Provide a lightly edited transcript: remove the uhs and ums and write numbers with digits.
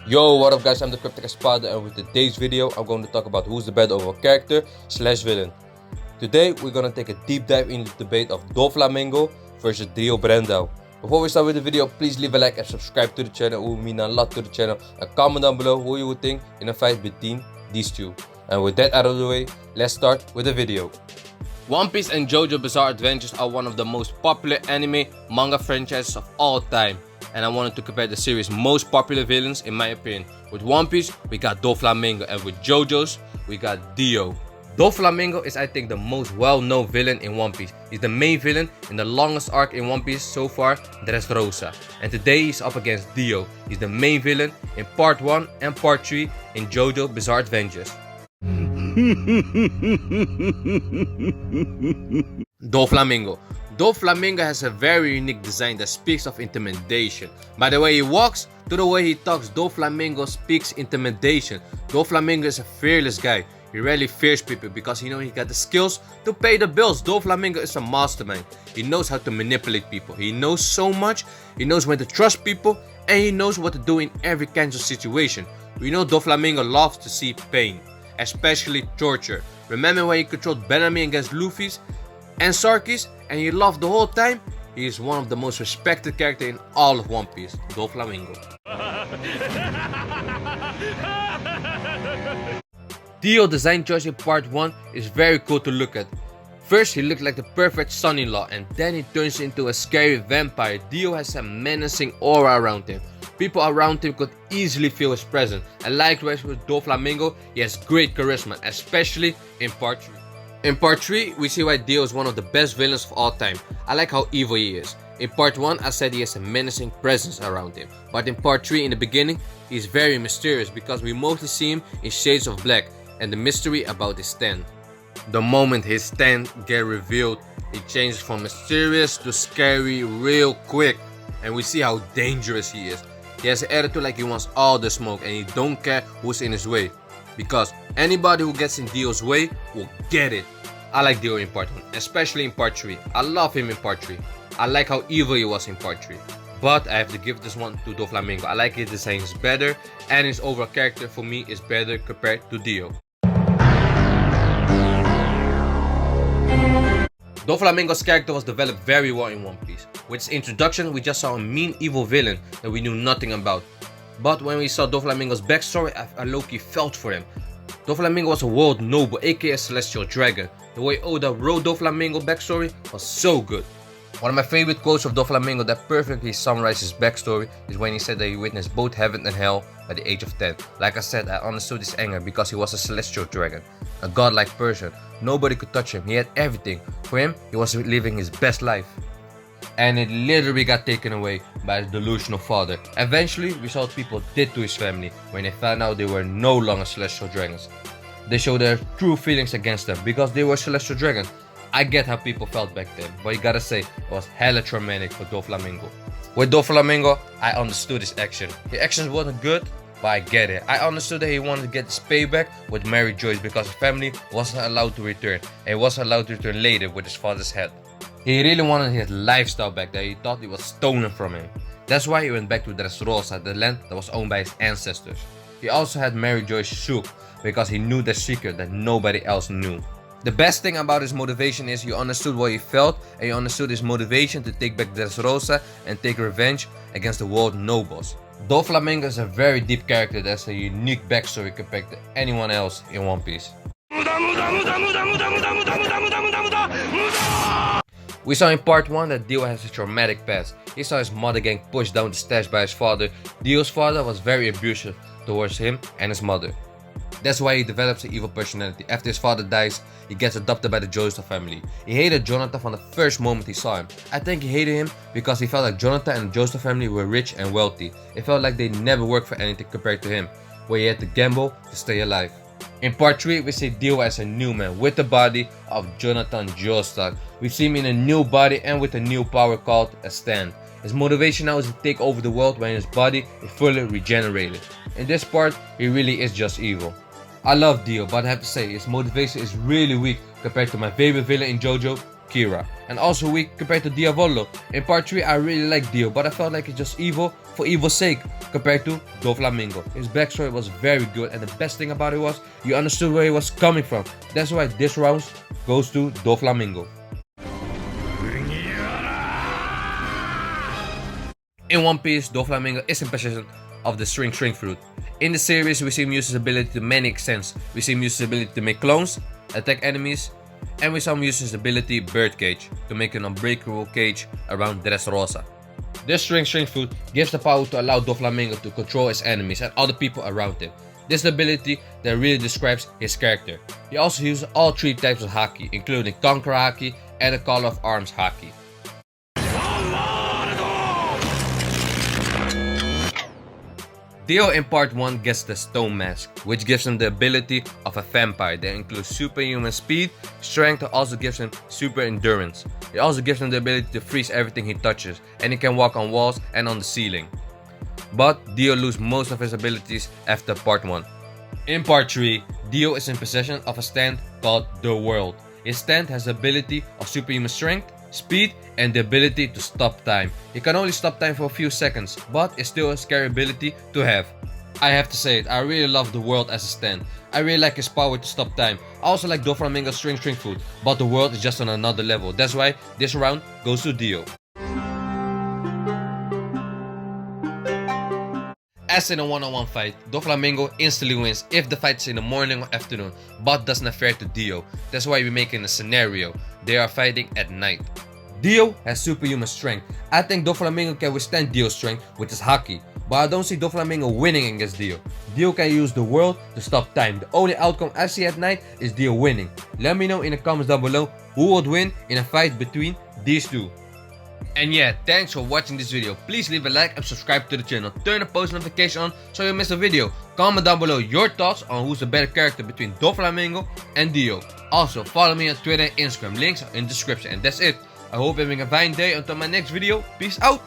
Yo, what up guys, I'm the Cryptic Espada, and with today's video I'm going to talk about who's the better overall character slash villain. Today we're going to take a deep dive into the debate of Doflamingo versus Dio Brando. Before we start with the video, please leave a like and subscribe to the channel. It will mean a lot to the channel, and comment down below who you would think in a fight between these two. And with that out of the way, let's start with the video. One Piece and JOJO Bizarre Adventures are one of the most popular anime manga franchises of all time. And I wanted to compare the series' most popular villains in my opinion. With One Piece, we got Doflamingo, and with JoJo's, we got Dio. Doflamingo is I think the most well-known villain in One Piece. He's the main villain in the longest arc in One Piece so far, Dressrosa. And today he's up against Dio. He's the main villain in Part 1 and Part 3 in JoJo Bizarre Adventures. Doflamingo. Doflamingo has a very unique design that speaks of intimidation. By the way he walks to the way he talks, Doflamingo speaks intimidation. Doflamingo is a fearless guy. He rarely fears people because he knows he got the skills to pay the bills. Doflamingo is a mastermind. He knows how to manipulate people. He knows so much. He knows when to trust people, and he knows what to do in every kind of situation. We know Doflamingo loves to see pain, especially torture. Remember when he controlled Benami against Luffy's and Sarky's, and he loved the whole time? He is one of the most respected characters in all of One Piece, Doflamingo. Dio design choice in Part 1 is very cool to look at. First he looked like the perfect son-in-law, and then he turns into a scary vampire. Dio has a menacing aura around him. People around him could easily feel his presence, and likewise with Doflamingo, he has great charisma, especially in Part 3. In Part 3, we see why Dio is one of the best villains of all time. I like how evil he is. In Part 1, I said he has a menacing presence around him. But in Part 3, in the beginning, he is very mysterious because we mostly see him in shades of black and the mystery about his stand. The moment his stand gets revealed, it changes from mysterious to scary real quick. And we see how dangerous he is. He has an attitude like he wants all the smoke, and he don't care who's in his way, because anybody who gets in Dio's way will get it. I like Dio in Part 1, especially in Part 3. I love him in Part 3. I like how evil he was in Part 3. But I have to give this one to Doflamingo. I like his design is better, and his overall character for me is better compared to Dio. Doflamingo's character was developed very well in One Piece. With his introduction, we just saw a mean evil villain that we knew nothing about. But when we saw Doflamingo's backstory, I low-key felt for him. Doflamingo was a world noble, aka a celestial dragon. The way Oda wrote Doflamingo's backstory was so good. One of my favorite quotes of Doflamingo that perfectly summarizes his backstory is when he said that he witnessed both heaven and hell at the age of 10. Like I said, I understood his anger because he was a celestial dragon, a godlike person. Nobody could touch him. He had everything. For him, he was living his best life. And it literally got taken away by his delusional father. Eventually, we saw what people did to his family when they found out they were no longer celestial dragons. They showed their true feelings against them because they were celestial dragons. I get how people felt back then, but you gotta say, it was hella traumatic for Doflamingo. With Doflamingo, I understood his action. His actions wasn't good, but I get it. I understood that he wanted to get his payback with Mary Joyce because his family wasn't allowed to return, and he wasn't allowed to return later with his father's head. He really wanted his lifestyle back that he thought it was stolen from him. That's why he went back to Dressrosa, the land that was owned by his ancestors. He also had Mary Joyce shook because he knew the secret that nobody else knew. The best thing about his motivation is you understood what he felt, and you understood his motivation to take back Dressrosa and take revenge against the world nobles. Doflamingo is a very deep character that has a unique backstory compared to anyone else in One Piece. We saw in Part 1 that Dio has a traumatic past. He saw his mother getting pushed down the stairs by his father. Dio's father was very abusive towards him and his mother. That's why he develops an evil personality. After his father dies, he gets adopted by the JoJo family. He hated Jonathan from the first moment he saw him. I think he hated him because he felt like Jonathan and the JoJo family were rich and wealthy. It felt like they never worked for anything compared to him, where he had to gamble to stay alive. In Part 3, we see Dio as a new man with the body of Jonathan Joestar. We see him in a new body and with a new power called a stand. His motivation now is to take over the world when his body is fully regenerated. In this part, he really is just evil. I love Dio, but I have to say his motivation is really weak compared to my favorite villain in JoJo, Kira, and also weak compared to Diavolo. In part 3, I really like Dio, but I felt like it's just evil for evil's sake compared to Doflamingo. His backstory was very good, and the best thing about it was you understood where he was coming from. That's why this round goes to Doflamingo. In One Piece, Doflamingo is in possession of the String Fruit. In the series, we see him use his ability to many extents. We see him use his ability to make clones, attack enemies, and we saw him use his ability Bird Cage to make an unbreakable cage around Dressrosa. This String Fruit gives the power to allow Doflamingo to control his enemies and other people around him. This is the ability that really describes his character. He also uses all 3 types of Haki, including Conqueror Haki and the Call of Arms Haki. Dio in part 1 gets the Stone Mask, which gives him the ability of a vampire that includes superhuman speed, strength, and also gives him super endurance. It also gives him the ability to freeze everything he touches, and he can walk on walls and on the ceiling. But Dio loses most of his abilities after part 1. In part 3, Dio is in possession of a stand called the World. His stand has the ability of superhuman strength, speed, and the ability to stop time. He can only stop time for a few seconds, but it's still a scary ability to have. I have to say it, I really love the World as a stand. I really like his power to stop time. I also like Doflamingo's String Fruit, but the World is just on another level. That's why this round goes to Dio. As in a one-on-one fight, Doflamingo instantly wins if the fight is in the morning or afternoon, but that's not fair to Dio. That's why we're making a scenario. They are fighting at night. Dio has superhuman strength. I think Doflamingo can withstand Dio's strength, which is Haki, but I don't see Doflamingo winning against Dio. Dio can use the World to stop time. The only outcome I see at night is Dio winning. Let me know in the comments down below who would win in a fight between these two. And yeah, thanks for watching this video. Please leave a like and subscribe to the channel. Turn the post notification on so you miss a video. Comment down below your thoughts on who's the better character between Doflamingo and Dio. Also, follow me on Twitter and Instagram. Links are in the description. And that's it. I hope you're having a fine day. Until my next video. Peace out.